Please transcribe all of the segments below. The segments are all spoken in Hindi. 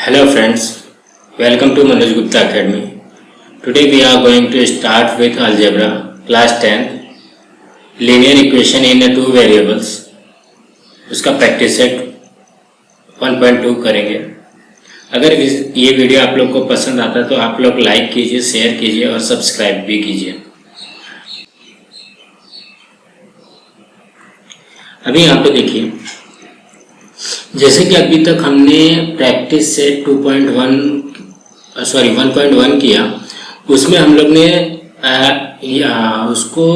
Hello friends, welcome to Manoj Gupta Academy. Today we are going to start with algebra class 10 linear equation in two variables. उसका प्रैक्टिस सेट 1.2 करेंगे. अगर ये वीडियो आप लोग को पसंद आता है तो आप लोग लाइक कीजिए, शेयर कीजिए और सब्सक्राइब भी कीजिए. अभी यहाँ पे देखिए, जैसे कि अभी तक हमने प्रैक्टिस से 1.1 किया, उसमें हम लोग ने उसको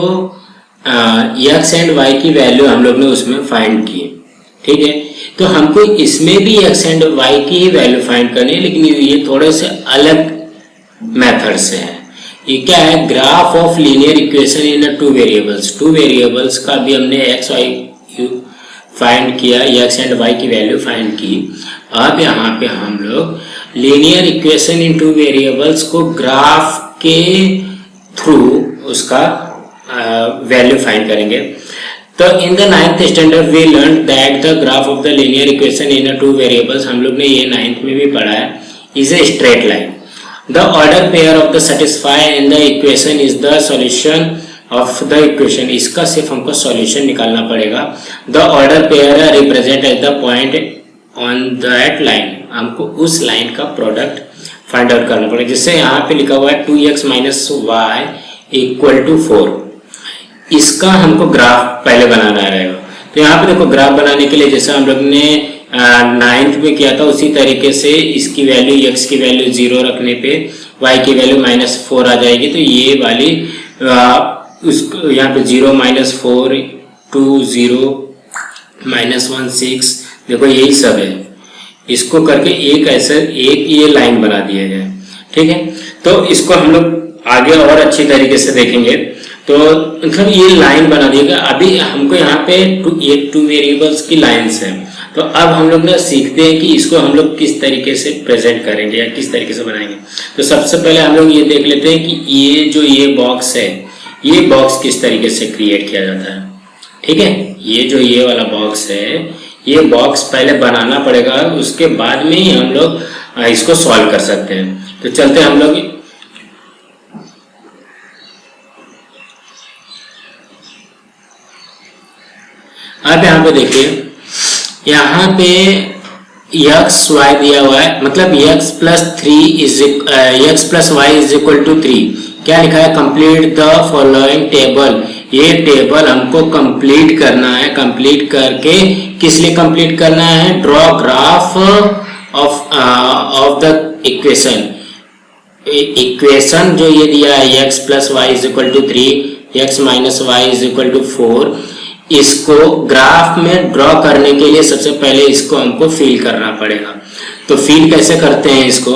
x एंड y की वैल्यू हम लोग ने उसमें फाइंड की. ठीक है, तो हमको इसमें भी x एंड y की ही वैल्यू फाइंड करनी है, लेकिन ये थोड़े से अलग मेथड से है. ये क्या है? Graph of linear equation in two variables का भी हमने x y फाइंड किया, x एंड y की वैल्यू फाइंड की. अब यहाँ पे हम लोग linear equation in two variables को ग्राफ के थ्रू उसका वैल्यू फाइंड करेंगे. तो in the 9th standard we learn that the graph of the linear equation in two variables, हम लोग ने ये 9th में भी पढ़ा है, is a straight line. The order pair of the satisfy in the equation is the solution of the equation. इसका सिर्फ हमको सॉल्यूशन निकालना पड़ेगा. The order pair represent at the point on that line, हमको उस लाइन का प्रोडक्ट फाइंड आउट करना पड़ेगा. जैसे यहाँ पे लिखा हुआ है 2x minus y equal to 4. इसका हमको ग्राफ पहले बनाना रहेगा. तो यहाँ पे देखो, ग्राफ बनाने के लिए जैसे हम लोग ने 9th में किया था उसी तरीके से इसकी वैल्यू, x की वैल्यू 0 रखने पे y की वैल्यू -4 आ जाएगी. तो ये वाली उसको यहाँ पे 0 - 4 2 0 -1 6, देखो यही सब है. इसको करके एक ये लाइन बना दिया गया. ठीक है, तो इसको हम लोग आगे और अच्छी तरीके से देखेंगे. तो मतलब ये लाइन बना दिया गया. अभी हमको यहाँ पे ये टू वेरिएबल्स की लाइन्स है. तो अब हम लोग ना सीखते हैं कि इसको हम लोग किस तरीके से प्रेजेंट करेंगे या किस तरीके से बनाएंगे. तो सबसे पहले हम लोग ये देख लेते हैं कि ये बॉक्स है, ये बॉक्स किस तरीके से क्रिएट किया जाता है. ठीक है, ये वाला बॉक्स है, ये बॉक्स पहले बनाना पड़ेगा, उसके बाद में ही हम लोग इसको सॉल्व कर सकते हैं. तो चलते हैं हम लोग. अब यहाँ पे देखिए, यहाँ पे x y दिया हुआ है, मतलब x plus y is equal to 3. क्या लिखा है? Complete the following table. ये टेबल हमको कंप्लीट करना है. कंप्लीट करके किस लिए कंप्लीट करना है? Draw graph of the equation जो ये दिया है x plus y is equal to 3, x minus y is equal to 4. इसको ग्राफ में ड्रॉ करने के लिए सबसे पहले इसको हमको फिल करना पड़ेगा. तो फिल कैसे करते हैं इसको?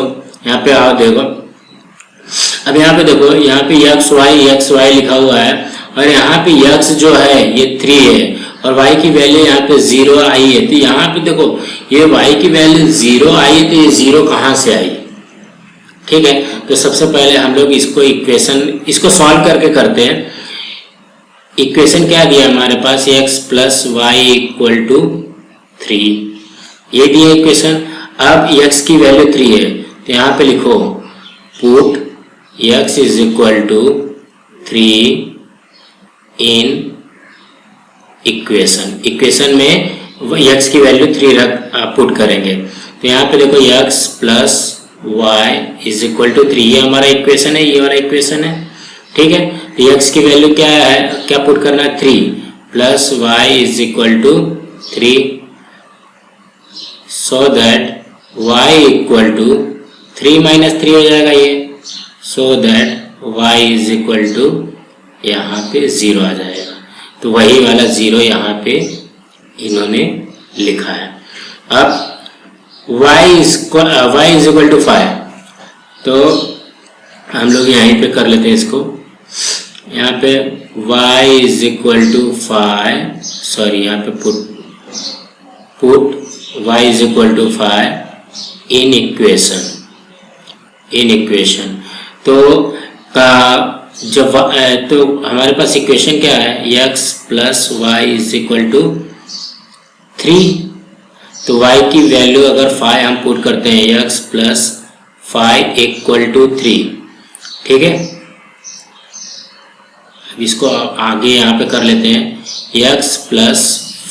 यहाँ पे आओ देखो. अब यहाँ पे देखो, यहाँ पे x y लिखा हुआ है और यहाँ पे x जो है ये 3 है और y की वैल्यू यहाँ पे 0 आई है. तो यहाँ पे देखो, ये y की वैल्यू 0 आई है, तो ये 0 कहाँ से आई? ठीक है, तो सबसे पहले हम लोग इसको सॉल्व करके करते हैं. इक्वेशन क्या दिया हमारे पास? x plus y equal to 3, ये दिया इक्वेशन. अब x की वैल्यू 3 है, तो यहाँ पे लिखो put x is equal to 3 in equation में x की वैल्यू 3 पुट करेंगे. तो यहाँ पे देखो x plus y is equal to 3, ये हमारा इक्वेशन है, ये हमारा इक्वेशन है. ठीक है, तो x की वैल्यू क्या है, क्या पुट करना है? 3 plus y is equal to 3, so that y equal to 3 minus 3 हो जाएगा ये, so that y is equal to यहाँ पे 0 आ जाएगा. तो वही वाला 0 यहाँ पे इन्होंने लिखा है. अब y इज इक्वल टू 5, तो हम लोग यहीं पे कर लेते हैं इसको. यहाँ पे y is equal to 5, sorry यहाँ पे put y is equal to 5 in equation. तो तो हमारे पास इक्वेशन क्या है? x plus y is equal to 3. तो y की वैल्यू अगर 5 हम पुट करते हैं x प्लस 5 इक्वल टू 3, ठीक है। अब इसको आगे यहाँ पे कर लेते हैं x plus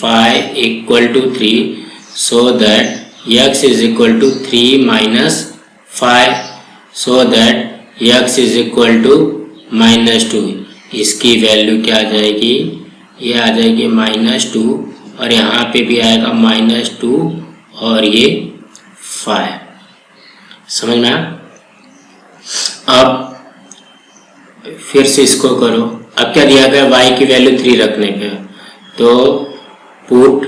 5 equal to 3 so that x is equal to 3 minus 5 so that x is equal to -2। इसकी वैल्यू क्या आ जाएगी, ये आ जाएगी -2 और यहाँ पे भी आएगा -2 और ये 5। समझ में आया? अब फिर से इसको करो। अब क्या दिया गया, y की वैल्यू 3 रखने पे, तो put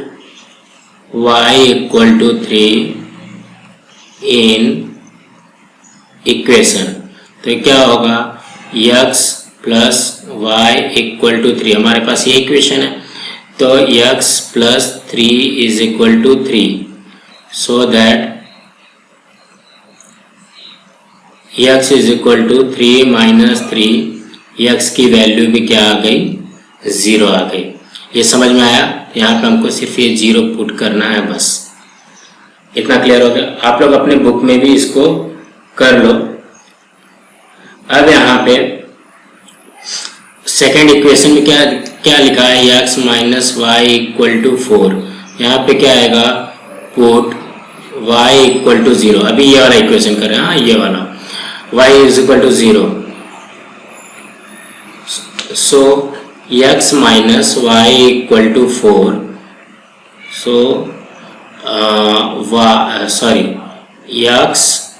y equal to 3 in equation. तो क्या होगा, x plus y equal to 3, हमारे पास ये इक्वेशन है। तो x plus 3 is equal to 3 so that x is equal to 3 minus 3, x की वैल्यू भी क्या आ गई, 0 आ गई। ये समझ में आया? यहाँ पे हमको सिर्फ ये 0 पुट करना है, बस इतना क्लियर हो गया। आप लोग अपने बुक में भी इसको कर लो। अब यहाँ पे सेकेंड इक्वेशन में क्या लिखा है, x minus y equal to 4। यहाँ पे क्या आएगा, पुट y इक्वल टू 0। अभी ये वाला इक्वेशन करें, हाँ ये वाला, y is equal to 0। So x minus y equal to 4 so x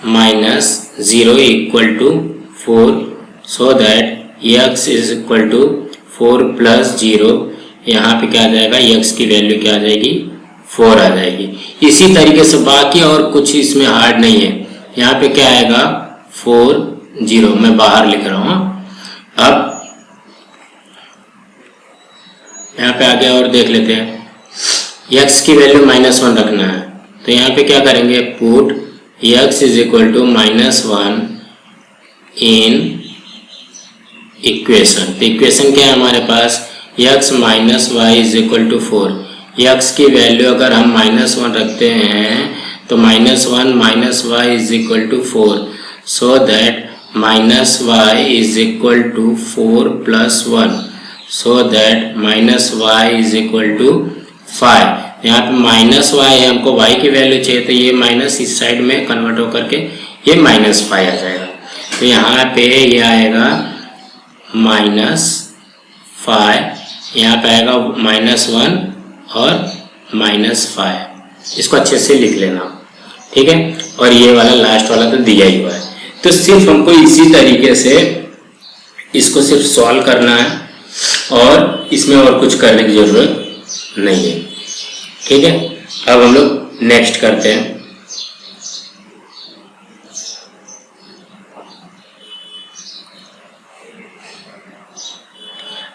minus 0 equal to 4 so that x is equal to 4 plus 0। यहाँ पे क्या आ जाएगा, x की वैल्यू क्या आ जाएगी, 4 आ जाएगी। इसी तरीके से बाकी और कुछ इसमें हार्ड नहीं है। यहाँ पे क्या आएगा, 4 0, मैं बाहर लिख रहा हूँ। अब यहाँ पे आगे और देख लेते हैं, x की वैल्यू -1 रखना है। तो यहाँ पे क्या करेंगे, put x is equal to -1 in equation. तो इक्वेशन क्या है हमारे पास, x minus y is equal to 4। x की वैल्यू अगर हम -1 रखते हैं तो -1 minus y is equal to 4 so that minus y is equal to 4 plus 1 so that minus y is equal to 5। यहाँ पे माइनस वाई है, हमको y की वैल्यू चाहिए, तो ये माइनस इस साइड में कन्वर्ट होकर के ये -5 आ जाएगा। तो यहाँ पे ये आएगा -5, यहाँ पे आएगा -1 और -5। इसको अच्छे से लिख लेना, ठीक है। और ये वाला लास्ट वाला तो दिया ही हुआ है। तो सिर्फ हमको इसी तरीके से इसको सिर्फ सॉल्व करना है और इसमें और कुछ करने की जरूरत नहीं है, ठीक है। अब हम लोग नेक्स्ट करते हैं।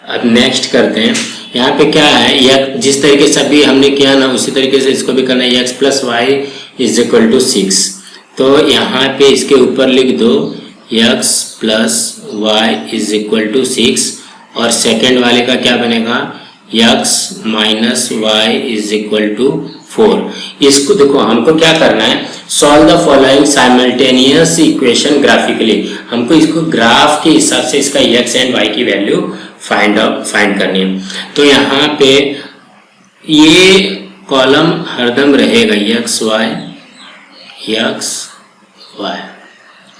अब नेक्स्ट करते हैं, यहाँ पे क्या है, यह जिस तरीके से अभी हमने किया ना उसी तरीके से इसको भी करना है। x plus y is equal to 6। तो यहाँ पे इसके ऊपर लिख दो x plus y is equal to 6 और सेकेंड वाले का क्या बनेगा, x minus y is equal to 4। इसको देखो, हमको क्या करना है, solve the following simultaneous equation graphically. हमको इसको ग्राफ के हिसाब से इसका x एंड y की वैल्यू फाइंड करनी है। तो यहाँ पे ये कॉलम हरदम रहेगा x y,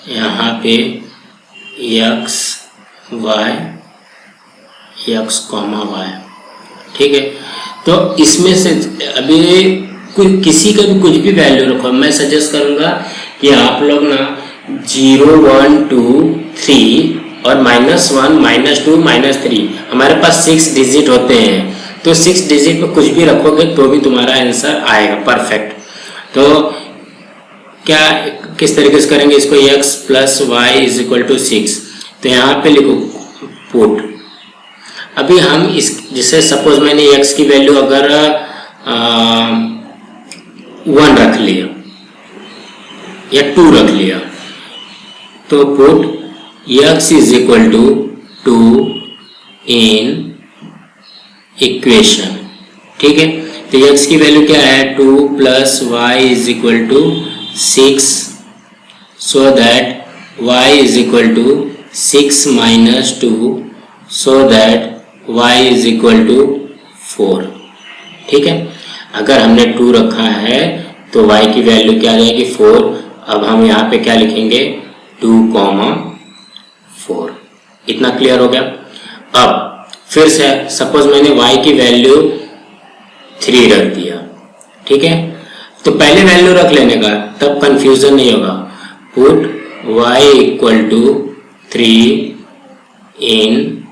यहाँ पे x y, x, y, ठीक है। तो इसमें से अभी किसी का भी कुछ भी वैल्यू रखो। मैं सजेस्ट करूंगा कि आप लोग ना 0 1 2 3 और -1 -2 -3, हमारे पास 6 डिजिट होते हैं, तो 6 डिजिट पे कुछ भी रखोगे तो भी तुम्हारा आंसर आएगा परफेक्ट। तो क्या किस तरीके से करेंगे इसको, x plus y is equal to 6। तो यहाँ पे लिखो पुट। अभी हम इस जैसे सपोज मैंने x की वैल्यू अगर 1 रख लिया या 2 रख लिया, तो put x is equal to 2 in equation, ठीक है। तो x की वैल्यू क्या है 2 plus y is equal to 6, so that y is equal to 6 minus 2, so that y is equal to 4। ठीक है, अगर हमने 2 रखा है तो y की वैल्यू क्या आ जाएगी 4। अब हम यहाँ पे क्या लिखेंगे 2, 4। इतना क्लियर हो गया। अब फिर से सपोज मैंने y की वैल्यू 3 रख दिया, ठीक है, तो पहले वैल्यू रख लेने का, तब कंफ्यूजन नहीं होगा। Put y equal to 3 in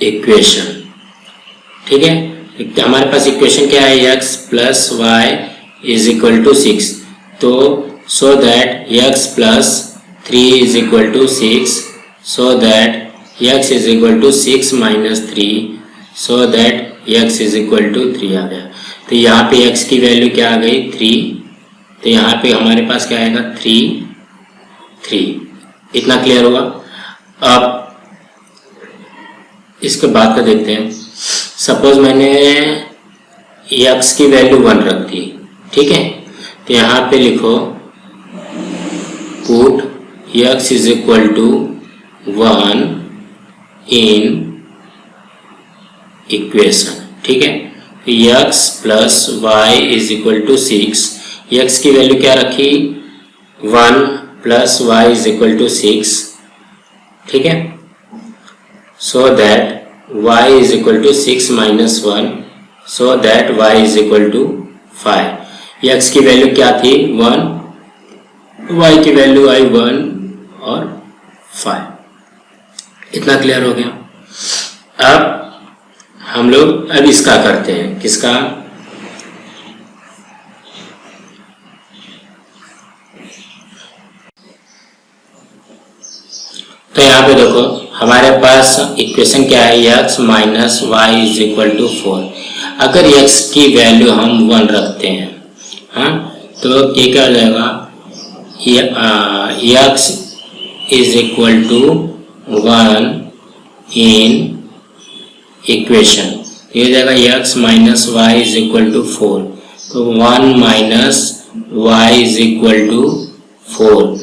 equation. ठीक है, हमारे पास इक्वेशन क्या है x plus y is equal to 6, तो so that x plus 3 is equal to 6, so that x is equal to 6 minus 3, so that x is equal to 3 आ गया। तो यहाँ पे x की वैल्यू क्या आ गई 3, तो यहाँ पे हमारे पास क्या आएगा 3। इतना क्लियर होगा। अब इसके बाद का देखते हैं। सपोज मैंने x की वैल्यू 1 रख दी, ठीक है, तो यहाँ पे लिखो put x is equal to 1 in equation. ठीक है, तो x plus y is equal to 6, x की वैल्यू क्या रखी 1 plus y is equal to 6, ठीक है, so that y is equal to 6 minus 1, so that y is equal to 5। x की वैल्यू क्या थी 1, y की वैल्यू आई 1 और 5। इतना क्लियर हो गया। अब हम लोग अब इसका करते हैं, किसका, तो यहाँ पे देखो हमारे पास इक्वेशन क्या है x minus y is equal to 4। अगर x की वैल्यू हम 1 रखते हैं, हाँ, तो ये क्या हो जाएगा x is equal to 1 in equation, ये हो जाएगा x minus y is equal to 4, तो 1 minus y is equal to 4,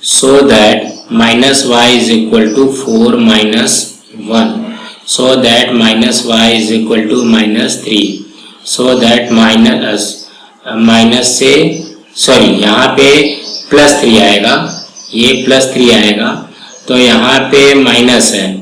so that minus y is equal to 4 minus 1, so that minus y is equal to minus 3, so that minus से सॉरी यहाँ पे प्लस 3 आएगा, ये प्लस 3 आएगा, तो यहाँ पे माइनस है,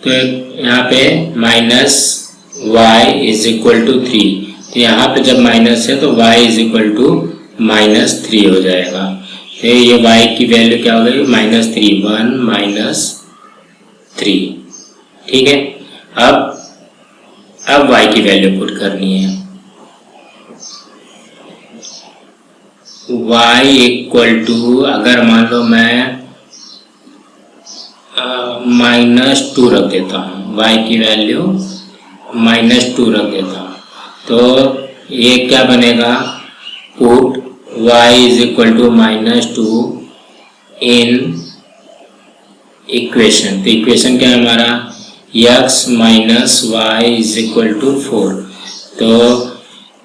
तो यहाँ पे minus y is equal to 3, तो यहाँ पे जब माइनस है तो y is equal to minus 3 हो जाएगा। तो ये y की वैल्यू क्या हो गई माइनस 3, 1 माइनस 3। ठीक है, अब y की वैल्यू पुट करनी है, y इक्वल टू, अगर मान लो मैं -2 रख देता हूँ, y की वैल्यू -2 रख देता हूँ, तो ये क्या बनेगा put y is equal to -2 in equation. तो इक्वेशन क्या है हमारा x minus y is equal to 4, तो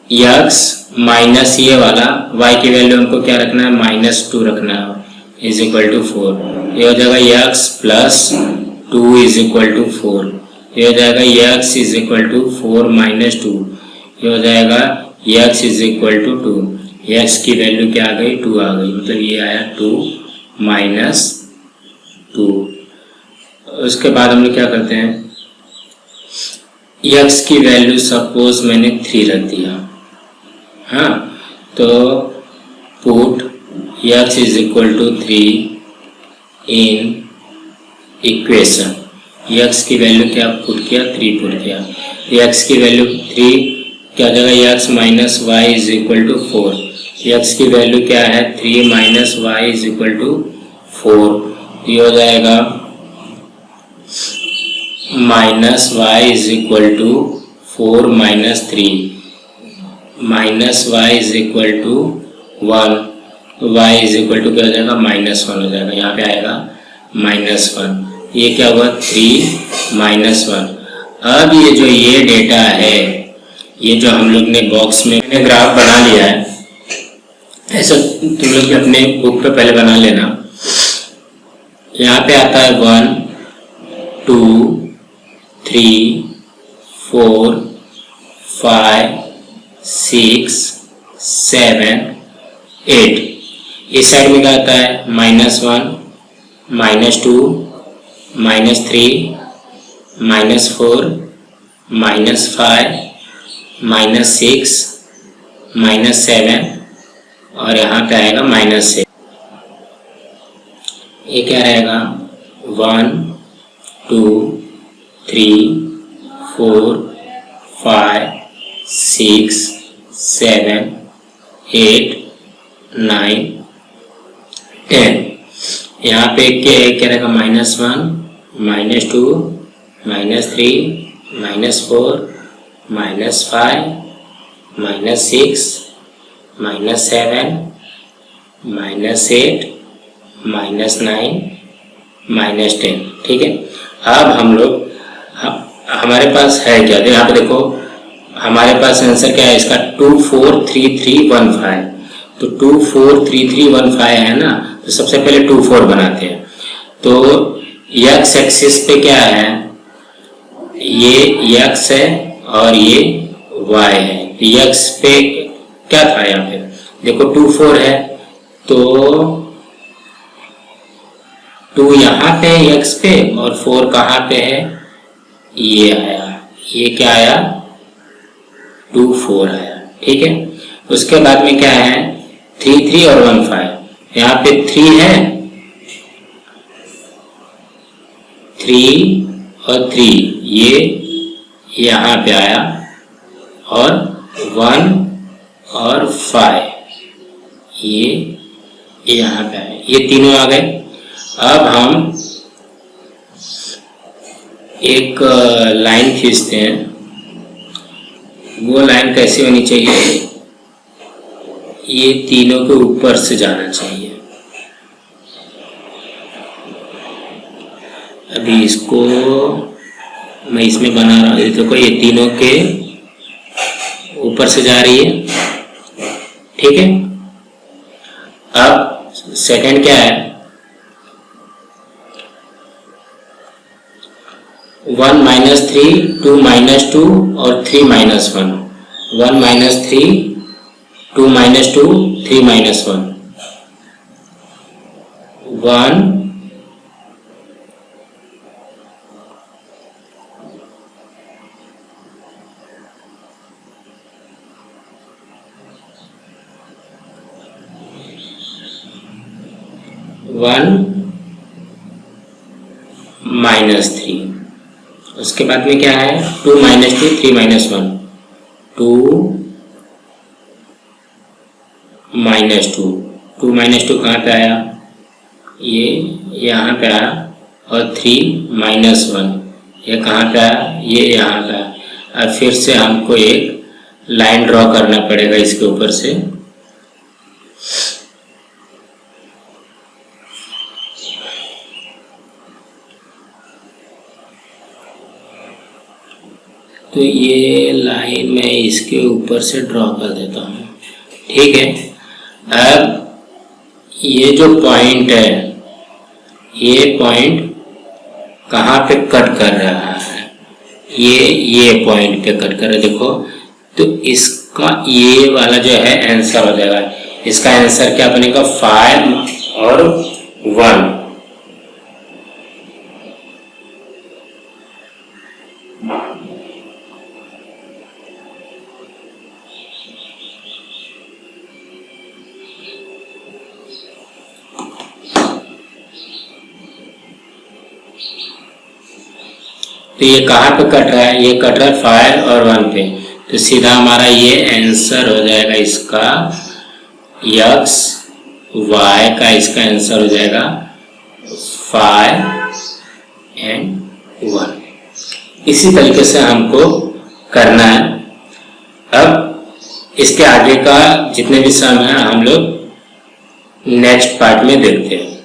x माइनस ये वाला y की वैल्यू हमको क्या रखना है -2 रखना है इज इक्वल टू 4, ये हो जाएगा x plus 2 is equal to 4, ये हो जाएगा x is equal to 4 minus 2, ये हो जाएगा x is equal to 2, x की वैल्यू क्या आ गई 2 आ गई, मतलब ये आया 2 माइनस 2। उसके बाद हम लोग क्या करते हैं, x की वैल्यू सपोज मैंने 3 रख दिया, हाँ, तो put x is equal to 3 in equation. x की वैल्यू क्या पुट किया 3 पुट किया, x की वैल्यू 3 क्या हो जाएगा x minus y is equal to 4, x की वैल्यू क्या है 3 minus y is equal to 4, ये हो जाएगा minus y is equal to 4 minus 3, minus y is equal to 1, y is equal to क्या हो जाएगा, -1 हो जाएगा। यहाँ पे आएगा -1, ये क्या हुआ 3 -1। अब ये डेटा है, ये जो हम लोग ने बॉक्स में ग्राफ बना लिया है, ऐसा तुम लोग अपने बुक पे पहले बना लेना। यहाँ पे आता है 1 2 3 4 5 6 7 8। इस साइड में क्या आता है, -1 -2 -3 -4 -5 -6 -7 और यहाँ पे आएगा -6। ये क्या रहेगा, 1 2 3 4 5 6 7 8 9 10। यहाँ पे क्या रहेगा, -1 -2 -3 -4 -5 -6 -7 -8 -9 -10। ठीक है। अब हम लोग हमारे पास है क्या, यहाँ पे देखो हमारे पास आंसर क्या है इसका, 243315। तो 243315 है ना, तो सबसे पहले 24 बनाते हैं। तो x एक्सिस पे क्या है, ये x है और ये y है। तो x पे क्या था, यहाँ पे देखो 24 है, तो 2 यहाँ पे है x पे और 4 कहाँ पे है, ये आया, ये क्या आया 24 आया। ठीक है। उसके बाद में क्या है 3 3 और 1 5। यहाँ पे 3 है, 3 और 3 ये यहाँ पे आया और 1 और 5 ये यहाँ पे आया, ये तीनों आ गए। अब हम एक लाइन खींचते हैं। वो लाइन कैसी होनी चाहिए, ये तीनों के ऊपर से जाना चाहिए। अभी इसको मैं इसमें बना रहा हूँ, ये देखो ये तीनों के ऊपर से जा रही है। ठीक है। अब सेकंड क्या है, 1 -3 2 -2 और 3 -1। 1 -3 2 -2 3 -1 1 -3। उसके बाद में क्या है 2 -2 3 -1 2 -2 2 -2 कहाँ पे आया, ये यहाँ पे आया और 3 -1 ये कहाँ पे आया, ये यहाँ पे आया। अब फिर से हमको एक लाइन ड्रॉ करना पड़ेगा इसके ऊपर से। तो ये लाइन मैं इसके ऊपर से ड्रॉ कर देता हूँ। ठीक है। अब ये जो पॉइंट है, ये पॉइंट कहाँ पे कट कर रहा है, ये पॉइंट पे कट कर रहा है। देखो तो इसका ये वाला जो है आंसर हो जाएगा। इसका आंसर क्या बनेगा 5 और 1। तो ये कहाँ पे कट रहा है, ये कट रहा है 5 और 1 पे। तो सीधा हमारा ये आंसर हो जाएगा इसका x y का, इसका आंसर हो जाएगा 5 और 1। इसी तरीके से हमको करना है। अब इसके आगे का जितने भी सम है हम लोग नेक्स्ट पार्ट में देखते हैं।